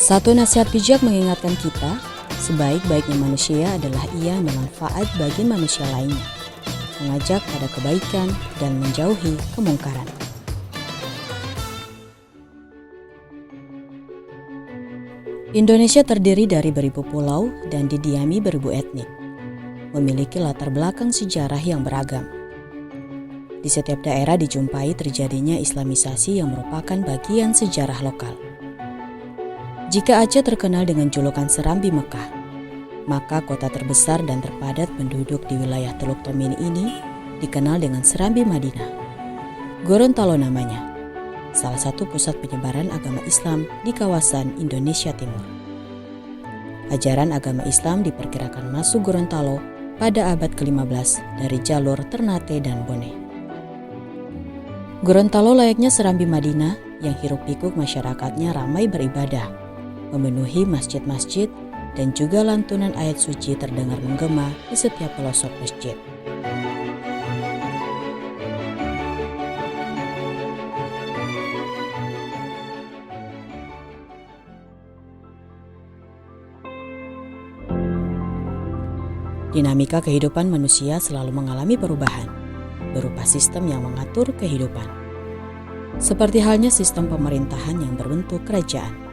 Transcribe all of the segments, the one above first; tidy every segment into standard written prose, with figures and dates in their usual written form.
Satu nasihat bijak mengingatkan kita, sebaik-baiknya manusia adalah ia bermanfaat bagi manusia lainnya, mengajak pada kebaikan dan menjauhi kemungkaran. Indonesia terdiri dari beribu pulau dan didiami beribu etnik, memiliki latar belakang sejarah yang beragam. Di setiap daerah dijumpai terjadinya Islamisasi yang merupakan bagian sejarah lokal. Jika Aceh terkenal dengan julukan Serambi Mekah, maka kota terbesar dan terpadat penduduk di wilayah Teluk Tomini ini dikenal dengan Serambi Madinah. Gorontalo namanya, salah satu pusat penyebaran agama Islam di kawasan Indonesia Timur. Ajaran agama Islam diperkirakan masuk Gorontalo pada abad ke-15 dari jalur Ternate dan Bone. Gorontalo layaknya Serambi Madinah yang hiruk-pikuk masyarakatnya ramai beribadah, memenuhi masjid-masjid dan juga lantunan ayat suci terdengar menggema di setiap pelosok masjid. Dinamika kehidupan manusia selalu mengalami perubahan, berupa sistem yang mengatur kehidupan. Seperti halnya sistem pemerintahan yang berbentuk kerajaan.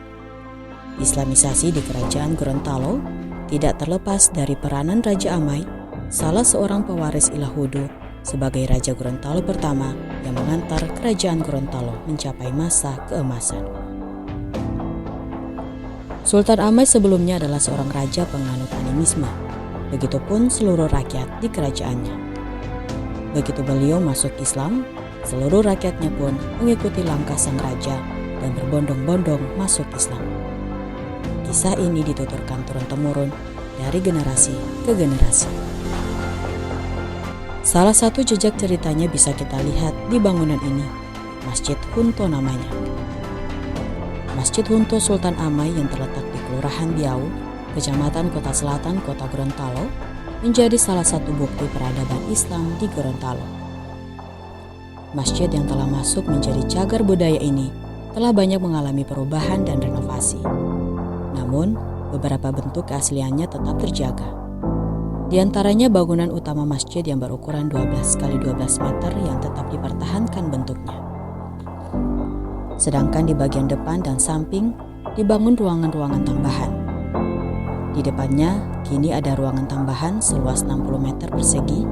Islamisasi di kerajaan Gorontalo tidak terlepas dari peranan Raja Amai, salah seorang pewaris Ilahudu, sebagai Raja Gorontalo pertama yang mengantar kerajaan Gorontalo mencapai masa keemasan. Sultan Amai sebelumnya adalah seorang raja penganut animisme, begitupun seluruh rakyat di kerajaannya. Begitu beliau masuk Islam, seluruh rakyatnya pun mengikuti langkah sang raja dan berbondong-bondong masuk Islam. Kisah ini dituturkan turun-temurun dari generasi ke generasi. Salah satu jejak ceritanya bisa kita lihat di bangunan ini, Masjid Hunto namanya. Masjid Hunto Sultan Amai yang terletak di Kelurahan Biau, Kecamatan Kota Selatan, Kota Gorontalo, menjadi salah satu bukti peradaban Islam di Gorontalo. Masjid yang telah masuk menjadi cagar budaya ini telah banyak mengalami perubahan dan renovasi. Namun, beberapa bentuk keasliannya tetap terjaga. Di antaranya bangunan utama masjid yang berukuran 12 x 12 meter yang tetap dipertahankan bentuknya. Sedangkan di bagian depan dan samping dibangun ruangan-ruangan tambahan. Di depannya kini ada ruangan tambahan seluas 60 meter persegi,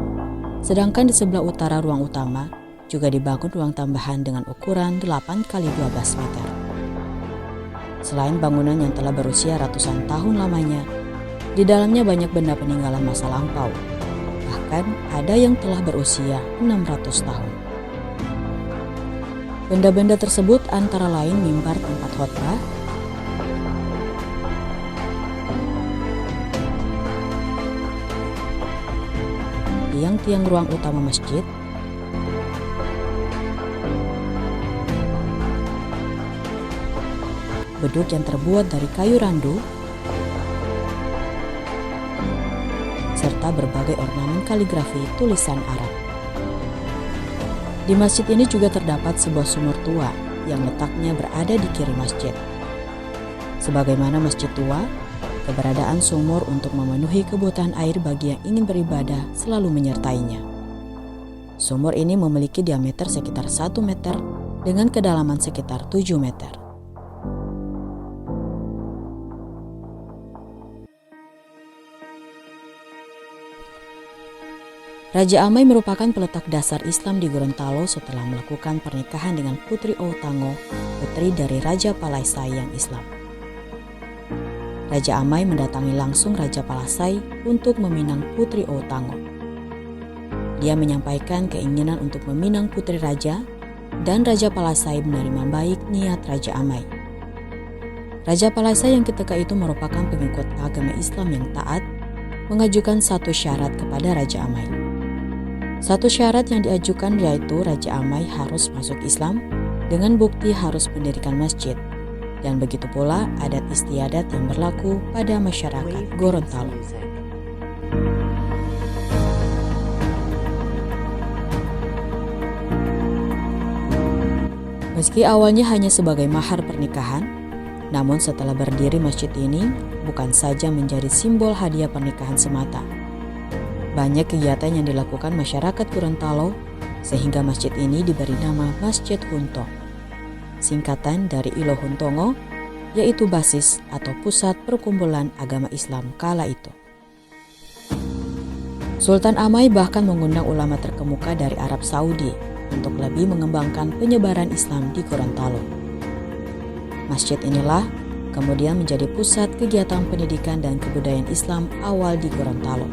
sedangkan di sebelah utara ruang utama juga dibangun ruang tambahan dengan ukuran 8 x 12 meter. Selain bangunan yang telah berusia ratusan tahun lamanya, di dalamnya banyak benda peninggalan masa lampau. Bahkan ada yang telah berusia 600 tahun. Benda-benda tersebut antara lain mimbar tempat khotbah, tiang-tiang ruang utama masjid, beduk yang terbuat dari kayu randu, serta berbagai ornamen kaligrafi tulisan Arab. Di masjid ini juga terdapat sebuah sumur tua yang letaknya berada di kiri masjid. Sebagaimana masjid tua, keberadaan sumur untuk memenuhi kebutuhan air bagi yang ingin beribadah selalu menyertainya. Sumur ini memiliki diameter sekitar 1 meter dengan kedalaman sekitar 7 meter. Raja Amai merupakan peletak dasar Islam di Gorontalo setelah melakukan pernikahan dengan Putri Outango, putri dari Raja Palaisai yang Islam. Raja Amai mendatangi langsung Raja Palasai untuk meminang Putri Outango. Dia menyampaikan keinginan untuk meminang putri raja, dan Raja Palasai menerima baik niat Raja Amai. Raja Palasai yang ketika itu merupakan pengikut agama Islam yang taat, mengajukan satu syarat kepada Raja Amai. Satu syarat yang diajukan yaitu Raja Amai harus masuk Islam dengan bukti harus mendirikan masjid, dan begitu pula adat istiadat yang berlaku pada masyarakat Gorontalo. Meski awalnya hanya sebagai mahar pernikahan, Namun setelah berdiri masjid ini bukan saja menjadi simbol hadiah pernikahan semata. Banyak kegiatan yang dilakukan masyarakat Gorontalo sehingga masjid ini diberi nama Masjid Huntong. Singkatan dari Ilo Huntongo, yaitu basis atau pusat perkumpulan agama Islam kala itu. Sultan Amai bahkan mengundang ulama terkemuka dari Arab Saudi untuk lebih mengembangkan penyebaran Islam di Gorontalo. Masjid inilah kemudian menjadi pusat kegiatan pendidikan dan kebudayaan Islam awal di Gorontalo.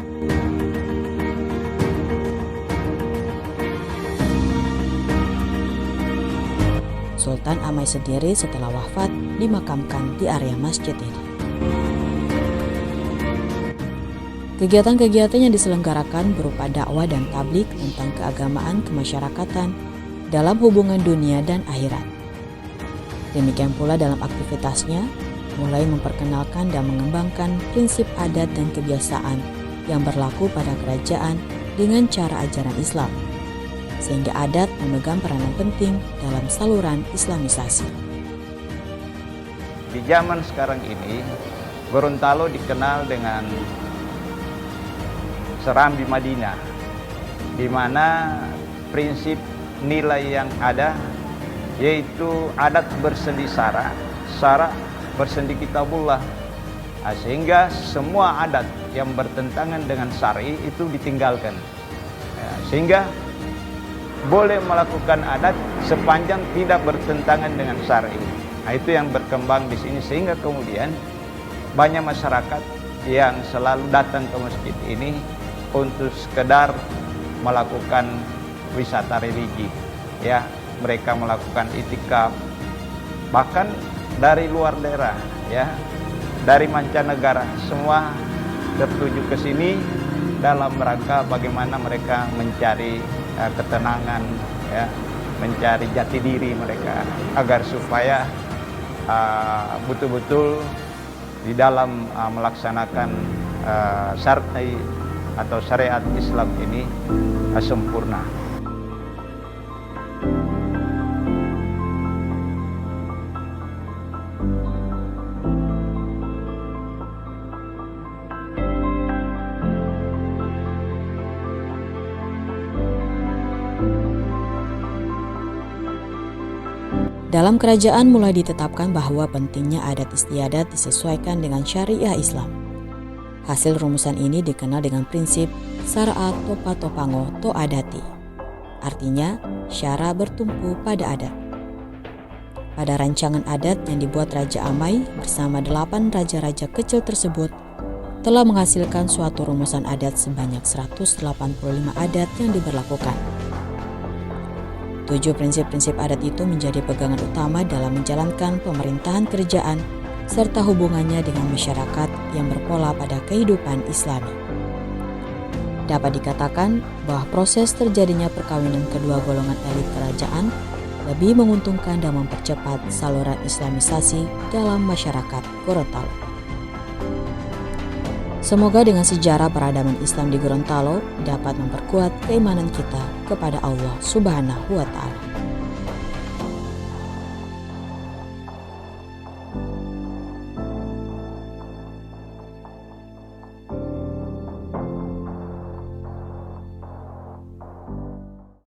Sultan Amai sendiri setelah wafat dimakamkan di area masjid ini. Kegiatan-kegiatan yang diselenggarakan berupa dakwah dan tablik tentang keagamaan kemasyarakatan dalam hubungan dunia dan akhirat. Demikian pula dalam aktivitasnya, mulai memperkenalkan dan mengembangkan prinsip adat dan kebiasaan yang berlaku pada kerajaan dengan cara ajaran Islam, sehingga adat memegang peranan penting dalam saluran Islamisasi. Di zaman sekarang ini, Gorontalo dikenal dengan Serambi Madinah, di mana prinsip nilai yang ada yaitu adat bersendi sara bersendi kitabullah. Sehingga semua adat yang bertentangan dengan syar'i itu ditinggalkan. Sehingga boleh melakukan adat sepanjang tidak bertentangan dengan syar'i. Itu yang berkembang di sini, sehingga kemudian banyak masyarakat yang selalu datang ke masjid ini untuk sekedar melakukan wisata religi. Mereka melakukan itikaf, bahkan dari luar daerah, dari mancanegara, semua tertuju ke sini dalam rangka bagaimana mereka mencari ketenangan, mencari jati diri mereka, agar supaya betul-betul di dalam melaksanakan syariat Islam ini sempurna. Dalam kerajaan mulai ditetapkan bahwa pentingnya adat istiadat disesuaikan dengan syariah Islam. Hasil rumusan ini dikenal dengan prinsip Syara Topa Topango To Adati. Artinya, syara bertumpu pada adat. Pada rancangan adat yang dibuat Raja Amai bersama 8 raja-raja kecil tersebut telah menghasilkan suatu rumusan adat sebanyak 185 adat yang diberlakukan. 7 prinsip-prinsip adat itu menjadi pegangan utama dalam menjalankan pemerintahan kerajaan serta hubungannya dengan masyarakat yang berpola pada kehidupan Islami. Dapat dikatakan bahwa proses terjadinya perkawinan kedua golongan elit kerajaan lebih menguntungkan dan mempercepat saluran Islamisasi dalam masyarakat Gorontalo. Semoga dengan sejarah peradaban Islam di Gorontalo dapat memperkuat keimanan kita kepada Allah Subhanahu wa Ta'ala.